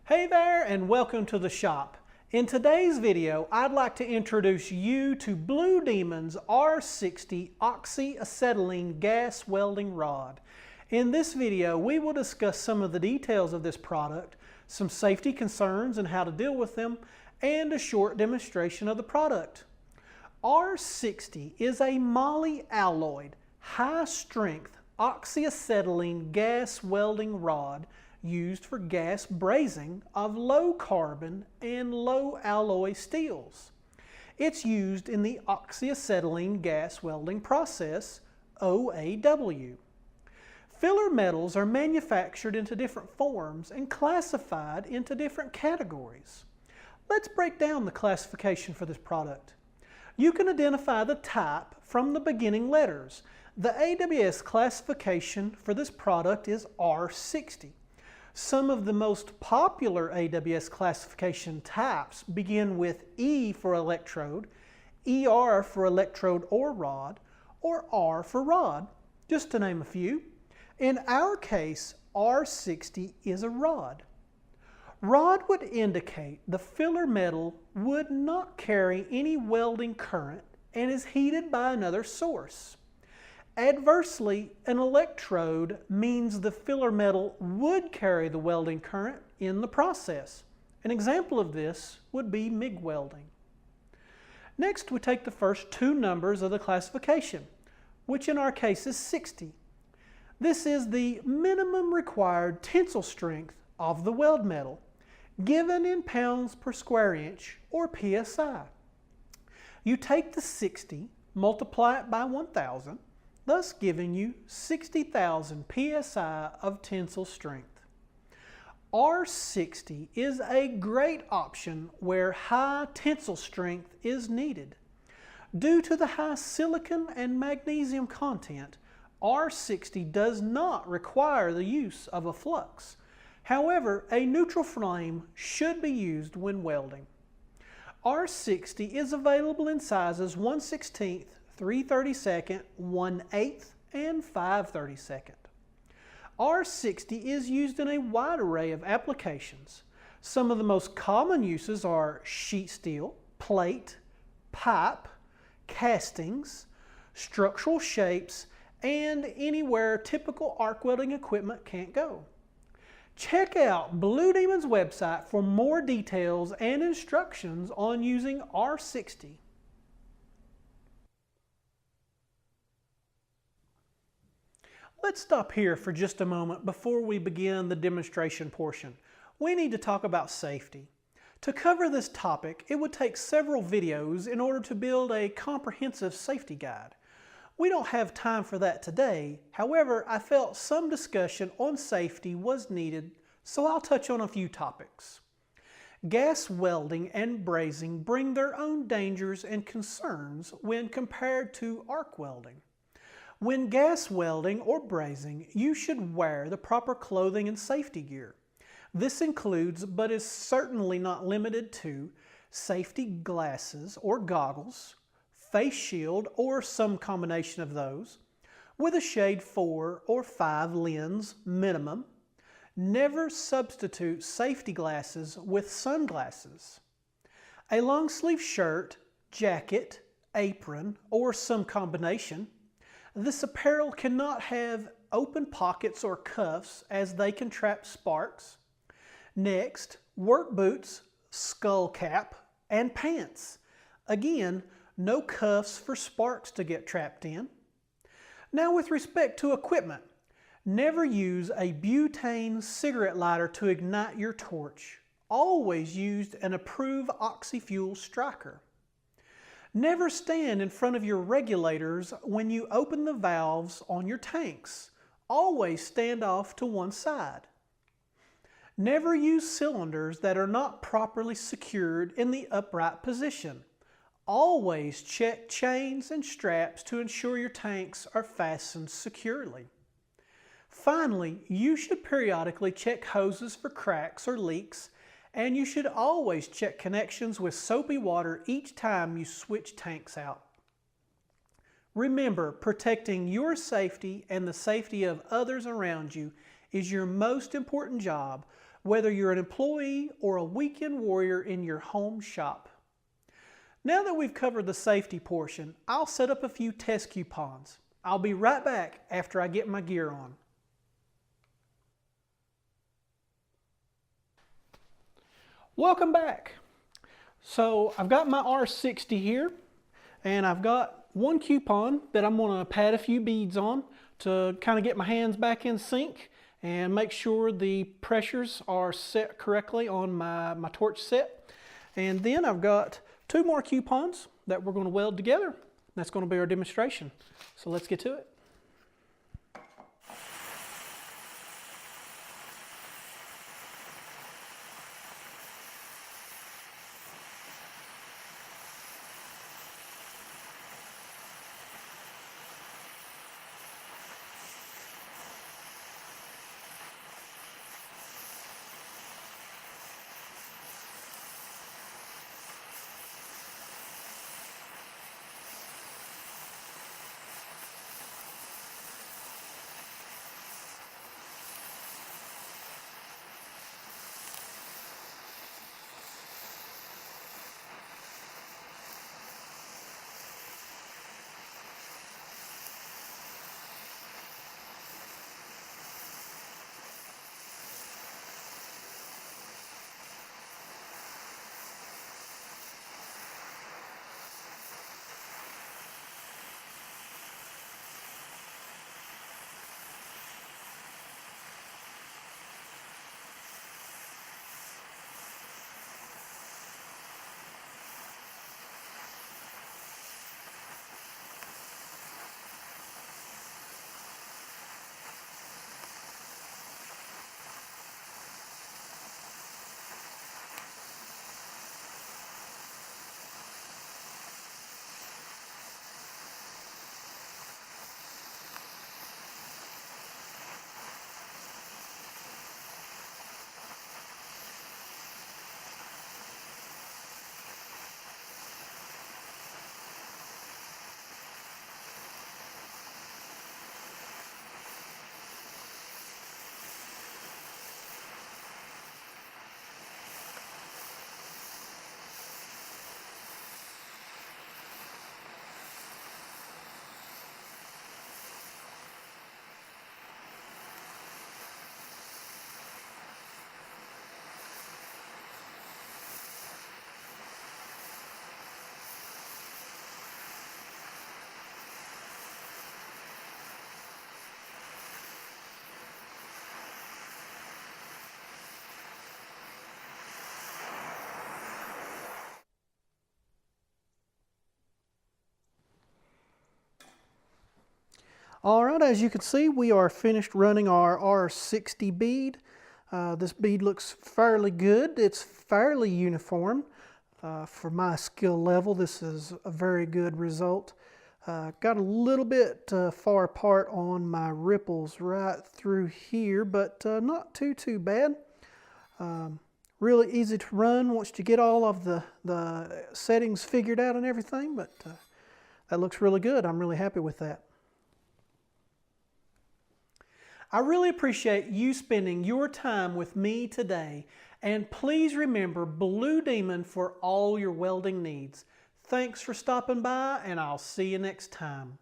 Hey there and welcome to the shop. In today's video, I'd like to introduce you to Blue Demon's R60 oxyacetylene gas welding rod. In this video, we will discuss some of the details of this product, some safety concerns and how to deal with them, and a short demonstration of the product. R60 is a moly-alloyed, high-strength oxyacetylene gas welding rod used for gas brazing of low carbon and low alloy steels. It's used in the oxyacetylene gas welding process, OAW. Filler metals are manufactured into different forms and classified into different categories. Let's break down the classification for this product. You can identify the type from the beginning letters. The AWS classification for this product is R60. Some of the most popular AWS classification types begin with E for electrode, ER for electrode or rod, or R for rod, just to name a few. In our case, R60 is a rod. Rod would indicate the filler metal would not carry any welding current and is heated by another source. Adversely, an electrode means the filler metal would carry the welding current in the process. An example of this would be MIG welding. Next, we take the first two numbers of the classification, which in our case is 60. This is the minimum required tensile strength of the weld metal, given in pounds per square inch, or PSI. You take the 60, multiply it by 1,000, thus giving you 60,000 PSI of tensile strength. R60 is a great option where high tensile strength is needed. Due to the high silicon and magnesium content, R60 does not require the use of a flux. However, a neutral flame should be used when welding. R60 is available in sizes 1/16, 3/32, 1/8, and 5/32. R60 is used in a wide array of applications. Some of the most common uses are sheet steel, plate, pipe, castings, structural shapes, and anywhere typical arc welding equipment can't go. Check out Blue Demon's website for more details and instructions on using R60. Let's stop here for just a moment before we begin the demonstration portion. We need to talk about safety. To cover this topic, it would take several videos in order to build a comprehensive safety guide. We don't have time for that today. However, I felt some discussion on safety was needed, so I'll touch on a few topics. Gas welding and brazing bring their own dangers and concerns when compared to arc welding. When gas welding or brazing, you should wear the proper clothing and safety gear. This includes, but is certainly not limited to, safety glasses or goggles, face shield or some combination of those, with a shade 4 or 5 lens minimum. Never substitute safety glasses with sunglasses. A long sleeve shirt, jacket, apron, or some combination. This apparel cannot have open pockets or cuffs as they can trap sparks. Next, work boots, skull cap, and pants. Again, no cuffs for sparks to get trapped in. Now with respect to equipment, never use a butane cigarette lighter to ignite your torch. Always use an approved oxy-fuel striker. Never stand in front of your regulators when you open the valves on your tanks. Always stand off to one side. Never use cylinders that are not properly secured in the upright position. Always check chains and straps to ensure your tanks are fastened securely. Finally, you should periodically check hoses for cracks or leaks, and you should always check connections with soapy water each time you switch tanks out. Remember, protecting your safety and the safety of others around you is your most important job, whether you're an employee or a weekend warrior in your home shop. Now that we've covered the safety portion, I'll set up a few test coupons. I'll be right back after I get my gear on. Welcome back. So I've got my R60 here, and I've got one coupon that I'm going to pad a few beads on to kind of get my hands back in sync and make sure the pressures are set correctly on my torch set. And then I've got two more coupons that we're going to weld together. That's going to be our demonstration. So let's get to it. All right, as you can see, we are finished running our R60 bead. This bead looks fairly good. It's fairly uniform. For my skill level, this is a very good result. Got a little bit far apart on my ripples right through here, but not too bad. Really easy to run once you get all of the settings figured out and everything, but that looks really good. I'm really happy with that. I really appreciate you spending your time with me today, and please remember Blue Demon for all your welding needs. Thanks for stopping by, and I'll see you next time.